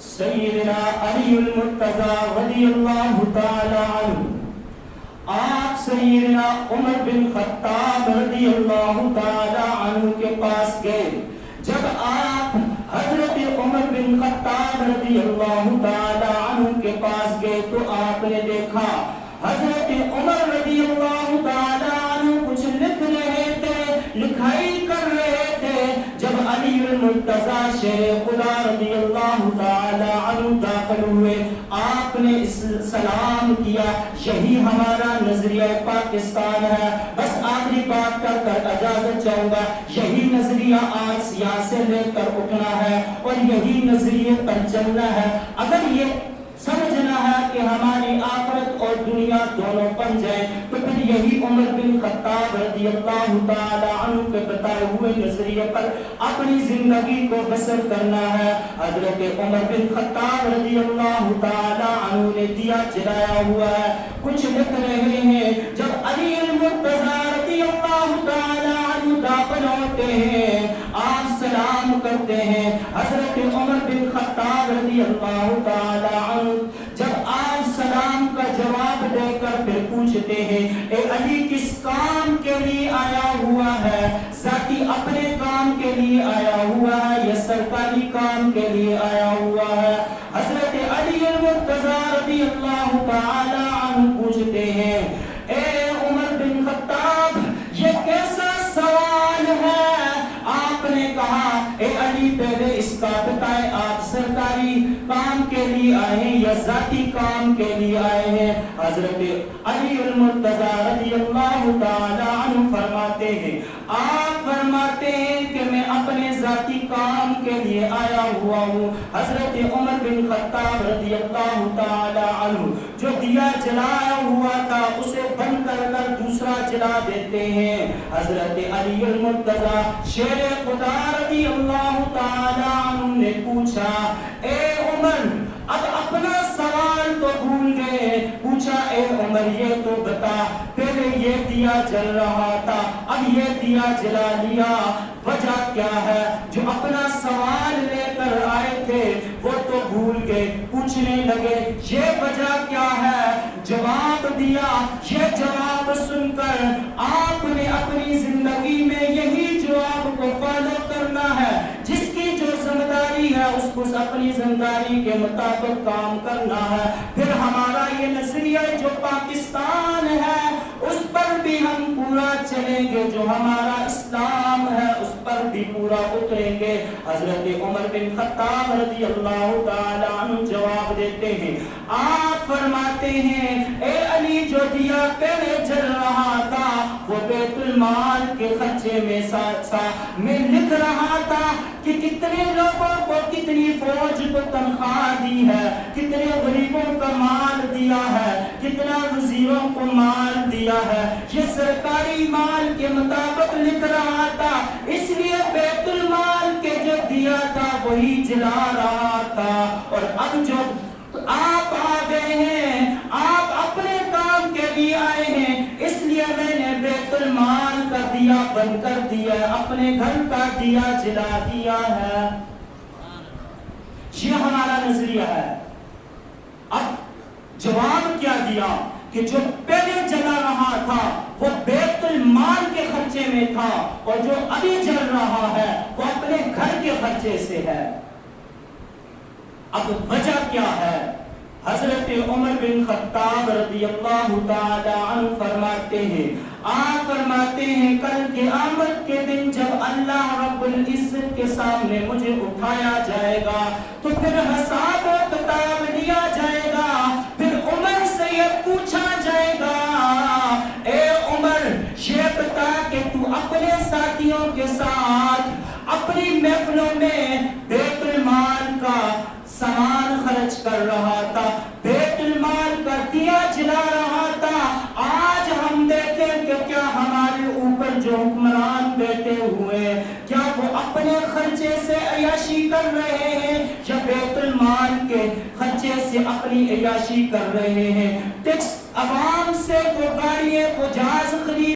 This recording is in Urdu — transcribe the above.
سیدنا علی المرتضی رضی اللہ تعالی عنہ آپ سیدنا عمر بن خطاب رضی اللہ تعالی عنہ کے پاس گئے. جب آپ حضرت عمر بن خطاب رضی اللہ تعالی عنہ کے پاس گئے تو آپ نے دیکھا حضرت عمر رضی اللہ تعالی عنہ کچھ لکھ رہے تھے, لکھائی کر رہے تھے. جب علی المرتضی شیر خدا رضی اللہ تعالی عنہ داخل ہوئے, آپ نے سلام کیا. یہی ہمارا نظریہ پاکستان ہے. بس آخری بات کر اجازت چاہوں گا, یہی نظریہ آج یہاں سے لے کر اٹھنا ہے اور یہی نظریے پر چلنا ہے. اگر یہ سمجھنا ہے کہ ہماری آخرت اور دنیا دونوں بن جائے تو پھر یہی عمر بن خطاب رضی اللہ تعالی عنہ کے بتائے ہوئے نظریے پر اپنی زندگی کو بسر کرنا ہے. حضرت عمر بن خطاب رضی اللہ تعالی عنہ نے دیا جلایا ہوا ہے, کچھ لکھ رہے ہیں. جب علی المرتضی رضی اللہ تعالی عنہ داخل ہوتے ہیں, آپ سلام کرتے ہیں. حضرت عمر بن خطاب رضی اللہ تعالی عنہ جب آپ سلام کا جواب دے کر پھر پوچھتے ہیں, اے علی کس کام کے لیے آیا ہوا ہے؟ ذاتی اپنے کام کے لیے آیا ہوا ہے یا سرکاری کام کے لیے آیا ہوا ہے؟ حضرت علی المرتضی رضی اللہ تعالی عنہ پوچھتے ہیں, اے عمر بن خطاب یہ کیسا سوال ہے؟ آپ نے کہا, اے علی پہلے اس کا بتائیں آپ سرکاری کام کے لیے آئے ہیں یا ذاتی کام کے لیے آئے ہیں؟ حضرت علی المرتضی رضی اللہ تعالی عنہ فرماتے ہیں, آپ فرماتے ہیں کہ میں اپنے ذاتی کام کے لیے آیا ہوا ہوں. حضرت عمر بن خطاب رضی اللہ تعالی عنہ جو دیا جلایا ہوا تھا اسے بند کر کر دوسرا جلا دیتے ہیں. حضرت علی المرتضی شیر خدا رضی اللہ تعالی عنہ نے پوچھا, اے عمر اب اپنا سوال تو بھول گئے. پوچھا, اے عمر یہ تو بتا, پہلے یہ دیا جل رہا تھا اب یہ دیا جلا لیا, وجہ کیا ہے؟ جو اپنا سوال لے کر آئے تھے وہ تو بھول گئے. پوچھنے لگے یہ وجہ کیا ہے؟ جواب دیا. یہ جواب سن کر آپ نے اپنی زندگی میں یہی جواب کو فالو کرنا ہے. جس کی جو ذمہ داری ہے اس کو اپنی ذمہ داری کے مطابق کام کرنا ہے. پھر ہمارا یہ نظریہ جو پاکستان ہے اس پر بھی ہم پورا چلیں گے, جو ہمارا اسلام ہے اس پر بھی پورا اتریں گے. حضرت عمر بن خطاب رضی اللہ تعالی عنہ جواب دیتے ہیں, آپ فرماتے ہیں, اے علی جو دیا پہلے جل رہا تھا وہ بیت المال کے خرچے میں میں لکھ رہا تھا کہ کتنے لوگوں کو کتنی فوج کو تنخواہ دی ہے, کتنے غریبوں کا مال دیا ہے, کتنا وزیروں کو مال دیا ہے. یہ سرکاری مال کے مطابق لکھ رہا تھا, اس لیے بیت المال کے جو دیا تھا وہی جلا رہا تھا. اور اب جو آپ آ گئے ہیں, آپ اپنے کام کے لیے آئے ہیں, اس لیے میں نے بیت المال کا دیا بند کر دیا, اپنے گھر کا دیا جلا دیا ہے. یہ ہمارا نظریہ ہے. اب جواب کیا دیا کہ جو پہلے جلا رہا تھا وہ بیت المال کے خرچے میں تھا اور جو ابھی جل رہا ہے وہ اپنے گھر کے خرچے سے ہے. اب وجہ کیا ہے؟ حضرت عمر بن خطاب رضی اللہ تعالی عنہ فرماتے ہیں, آپ فرماتے ہیں کل قیامت کے دن جب اللہ رب العزت کے سامنے مجھے اٹھایا جائے گا تو پھر حساب و کتاب لیا جائے گا. پھر عمر سے یہ پوچھا جائے گا, اے عمر یہ بتا کہ تو اپنے ساتھیوں کے ساتھ اپنی محفلوں میں بیت المال کا سامان خرچ کر رہا تھا, بیت المال کا دیا جلا رہا تھا. آج ہم دیکھیں کہ کیا ہمارے اوپر جو حکمران بیٹھے ہوئے کیا وہ اپنے خرچے سے عیاشی کر رہے ہیں یا بیت المال کے خرچے سے اپنی عیاشی کر رہے ہیں؟ ٹیکس عوام سے وہ گاڑیاں وہ جہاز خرید